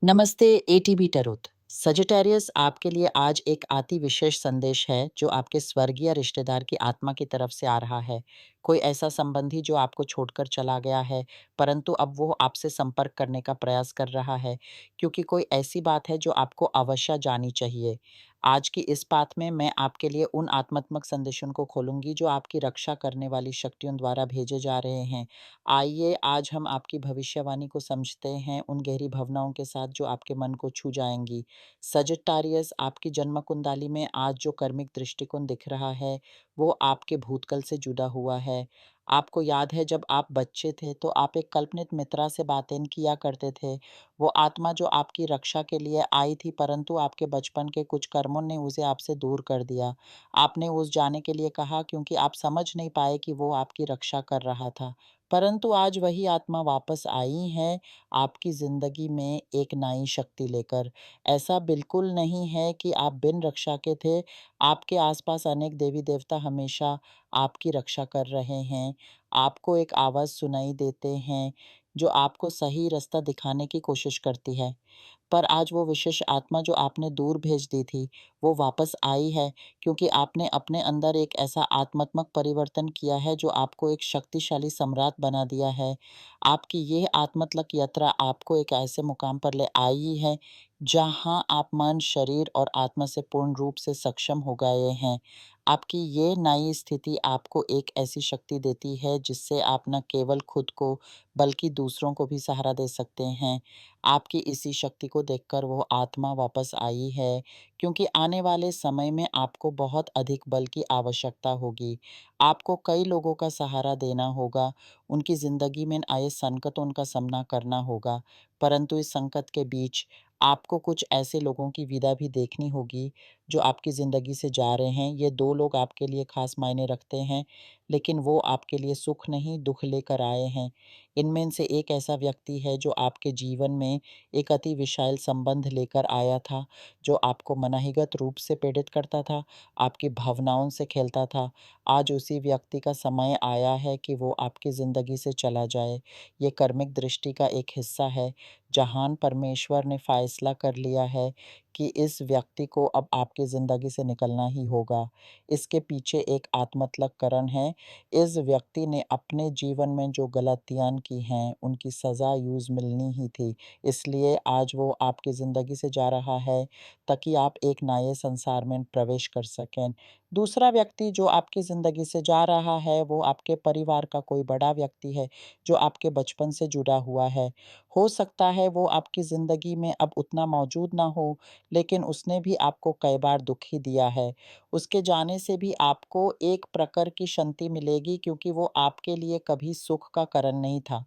नमस्ते ATB टरुत। Sagittarius आपके लिए आज एक अति विशेष संदेश है जो आपके स्वर्गीय रिश्तेदार की आत्मा की तरफ से आ रहा है। कोई ऐसा संबंधी जो आपको छोड़कर चला गया है, परंतु अब वो आपसे संपर्क करने का प्रयास कर रहा है, क्योंकि कोई ऐसी बात है जो आपको अवश्य जानी चाहिए। आज की इस बात में मैं आपके लिए उन आत्मात्मक संदेशों को खोलूँगी जो आपकी रक्षा करने वाली शक्तियों द्वारा भेजे जा रहे हैं। आइए आज हम आपकी भविष्यवाणी को समझते हैं उन गहरी भावनाओं के साथ जो आपके मन को छू जाएँगी। सजिटारियस आपकी जन्म कुंडली में आज जो कर्मिक दृष्टिकोण दिख रहा है, वो आपके भूतकाल से जुड़ा हुआ है। आपको याद है जब आप बच्चे थे तो आप एक कल्पनित मित्रा से बातें किया करते थे। वो आत्मा जो आपकी रक्षा के लिए आई थी परंतु आपके बचपन के कुछ कर्मों ने उसे आपसे दूर कर दिया। आपने उस जाने के लिए कहा क्योंकि आप समझ नहीं पाए कि वो आपकी रक्षा कर रहा था। परंतु आज वही आत्मा वापस आई है आपकी ज़िंदगी में एक नई शक्ति लेकर। ऐसा बिल्कुल नहीं है कि आप बिन रक्षा के थे, आपके आसपास अनेक देवी-देवता हमेशा आपकी रक्षा कर रहे हैं। आपको एक आवाज़ सुनाई देते हैं, जो आपको सही रास्ता दिखाने की कोशिश करती है। पर आज वो विशेष आत्मा जो आपने दूर भेज दी थी, वो वापस आई है क्योंकि आपने अपने अंदर एक ऐसा आत्मात्मक परिवर्तन किया है जो आपको एक शक्तिशाली सम्राट बना दिया है। आपकी ये आत्मात्मक यात्रा आपको एक ऐसे मुकाम पर ले आई है, जहाँ आप मन, शरीर और आत्मा से पूर्ण रूप से सक्षम हो गए हैं। आपकी ये नई स्थिति आपको एक ऐसी शक्ति देती है जिससे आप न केवल खुद को बल्कि दूसरों को भी सहारा दे सकते हैं। आपकी इसी शक्ति को देखकर वो आत्मा वापस आई है, क्योंकि आने वाले समय में आपको बहुत अधिक बल की आवश्यकता होगी। आपको कई लोगों का सहारा देना होगा, उनकी ज़िंदगी में आए संकटों का सामना करना होगा, परंतु इस संकट के बीच आपको कुछ ऐसे लोगों की विदा भी देखनी होगी, जो आपकी ज़िंदगी से जा रहे हैं। ये 2 लोग आपके लिए ख़ास मायने रखते हैं, लेकिन वो आपके लिए सुख नहीं, दुःख लेकर आए हैं। इनमें से एक ऐसा व्यक्ति है जो आपके जीवन में एक अति विशाल संबंध लेकर आया था, जो आपको मनहीगत रूप से पीड़ित करता था, आपकी भावनाओं से खेलता था। आज उसी व्यक्ति का समय आया है कि वो आपकी ज़िंदगी से चला जाए। ये कर्मिक दृष्टि का एक हिस्सा है, जहाँ परमेश्वर ने फ़ैसला कर लिया है कि इस व्यक्ति को अब आपकी ज़िंदगी से निकलना ही होगा। इसके पीछे एक आत्मतलक कारण है। इस व्यक्ति ने अपने जीवन में जो गलतियाँ की हैं, उनकी सज़ा यूज़ मिलनी ही थी। इसलिए आज वो आपकी ज़िंदगी से जा रहा है, ताकि आप एक नए संसार में प्रवेश कर सकें। दूसरा व्यक्ति जो आपकी ज़िंदगी से जा रहा है, वो आपके परिवार का कोई बड़ा व्यक्ति है, जो आपके बचपन से जुड़ा हुआ है। हो सकता है वो आपकी ज़िंदगी में अब उतना मौजूद ना हो, लेकिन उसने भी आपको कई बार दुःख ही दिया है। उसके जाने से भी आपको एक प्रकार की शांति मिलेगी क्योंकि वो आपके लिए कभी सुख का कारण नहीं था।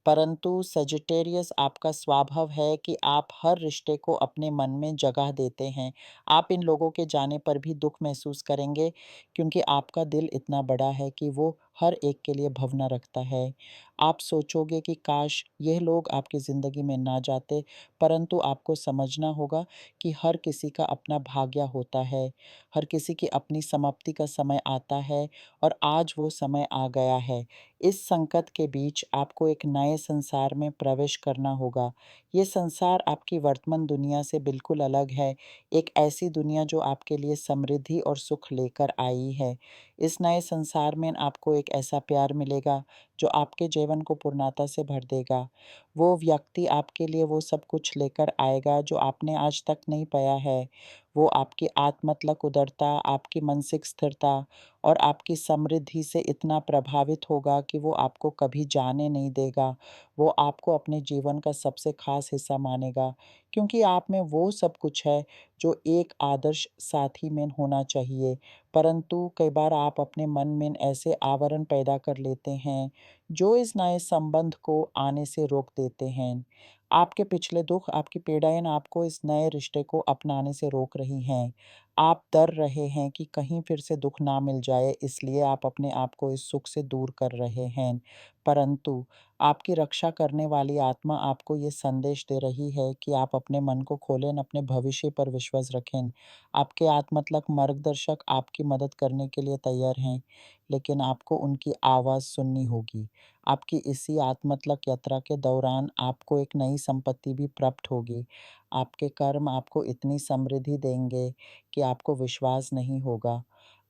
परंतु सजिटेरियस आपका स्वभाव है कि आप हर रिश्ते को अपने मन में जगह देते हैं। आप इन लोगों के जाने पर भी दुःख महसूस करेंगे क्योंकि आपका दिल इतना बड़ा है कि वो हर एक के लिए भावना रखता है। आप सोचोगे कि काश यह लोग आपकी ज़िंदगी में ना जाते, परंतु आपको समझना होगा कि हर किसी का अपना भाग्य होता है। हर किसी की अपनी समाप्ति का समय आता है और आज वो समय आ गया है। इस संकट के बीच आपको एक नए संसार में प्रवेश करना होगा। ये संसार आपकी वर्तमान दुनिया से बिल्कुल अलग है, एक ऐसी दुनिया जो आपके लिए समृद्धि और सुख लेकर आई है। इस नए संसार में आपको एक ऐसा प्यार मिलेगा, जो आपके जीवन को पूर्णता से भर देगा। वो व्यक्ति आपके लिए वो सब कुछ लेकर आएगा, जो आपने आज तक नहीं पाया है। वो आपकी आत्मतलक उदारता, आपकी मानसिक स्थिरता और आपकी समृद्धि से इतना प्रभावित होगा कि वो आपको कभी जाने नहीं देगा। वो आपको अपने जीवन का सबसे ख़ास हिस्सा मानेगा, क्योंकि आप में वो सब कुछ है जो एक आदर्श साथी में होना चाहिए। परंतु कई बार आप अपने मन में ऐसे आवरण पैदा कर लेते हैं, जो इस नए संबंध को आने से रोक देते हैं। आपके पिछले दुःख, आपकी पीड़ाएँ आपको इस नए रिश्ते को अपनाने से रोक रही हैं। आप डर रहे हैं कि कहीं फिर से दुःख ना मिल जाए, इसलिए आप अपने आप को इस सुख से दूर कर रहे हैं। परंतु आपकी रक्षा करने वाली आत्मा आपको ये संदेश दे रही है कि आप अपने मन को खोलें, अपने भविष्य पर विश्वास रखें। आपके आत्मतलक मार्गदर्शक आपकी मदद करने के लिए तैयार हैं, लेकिन आपको उनकी आवाज़ सुननी होगी। आपकी इसी आत्मतलक यात्रा के दौरान आपको एक नई संपत्ति भी प्राप्त होगी। आपके कर्म आपको इतनी समृद्धि देंगे कि आपको विश्वास नहीं होगा।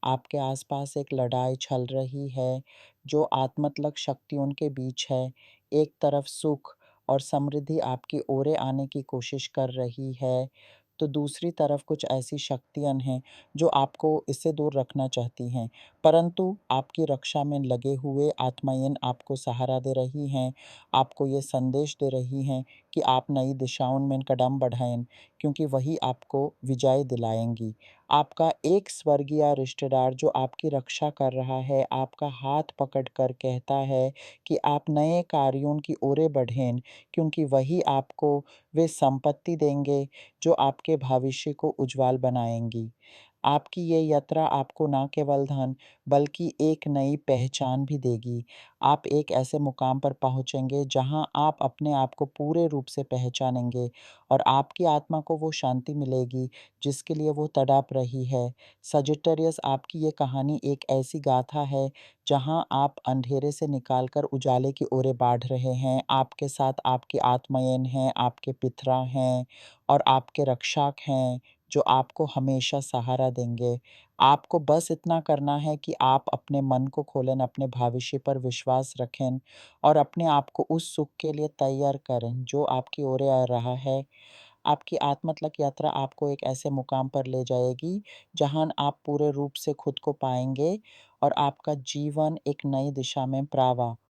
आपके आस-पास एक लड़ाई चल रही है, जो आत्मतलक शक्तियों के बीच है। एक तरफ सुख और समृद्धि आपकी ओर आने की कोशिश कर रही है, तो दूसरी तरफ कुछ ऐसी शक्तियाँ हैं, जो आपको इससे दूर रखना चाहती हैं। परंतु आपकी रक्षा में लगे हुए आत्माएँ आपको सहारा दे रही हैं, आपको ये संदेश दे रही हैं कि आप नई दिशाओं में कदम बढ़ाएँ, क्योंकि वही आपको विजय दिलाएँगी। आपका एक स्वर्गीय रिश्तेदार जो आपकी रक्षा कर रहा है, आपका हाथ पकड़कर कहता है कि आप नए कार्यों की ओर बढ़ें, क्योंकि वही आपको वे संपत्ति देंगे, जो आपके भविष्य को उज्ज्वल बनाएँगी। आपकी ये यात्रा आपको ना केवल धन, बल्कि एक नई पहचान भी देगी। आप एक ऐसे मुकाम पर पहुँचेंगे, जहाँ आप अपने आप को पूरे रूप से पहचानेंगे और आपकी आत्मा को वो शांति मिलेगी, जिसके लिए वो तड़प रही है। सजिटेरियस, आपकी ये कहानी एक ऐसी गाथा है, जहाँ आप अंधेरे से निकाल कर उजाले की ओर बढ़ रहे हैं। आपके साथ आपकी आत्माएँ हैं, आपके पितरा हैं और आपके रक्षक हैं, जो आपको हमेशा सहारा देंगे। आपको बस इतना करना है कि आप अपने मन को खोलें, अपने भविष्य पर विश्वास रखें और अपने आप को उस सुख के लिए तैयार करें, जो आपकी ओर आ रहा है। आपकी आत्मतलक यात्रा आपको एक ऐसे मुकाम पर ले जाएगी, जहाँ आप पूरे रूप से खुद को पाएँगे और आपका जीवन एक नई दिशा में प्रवाह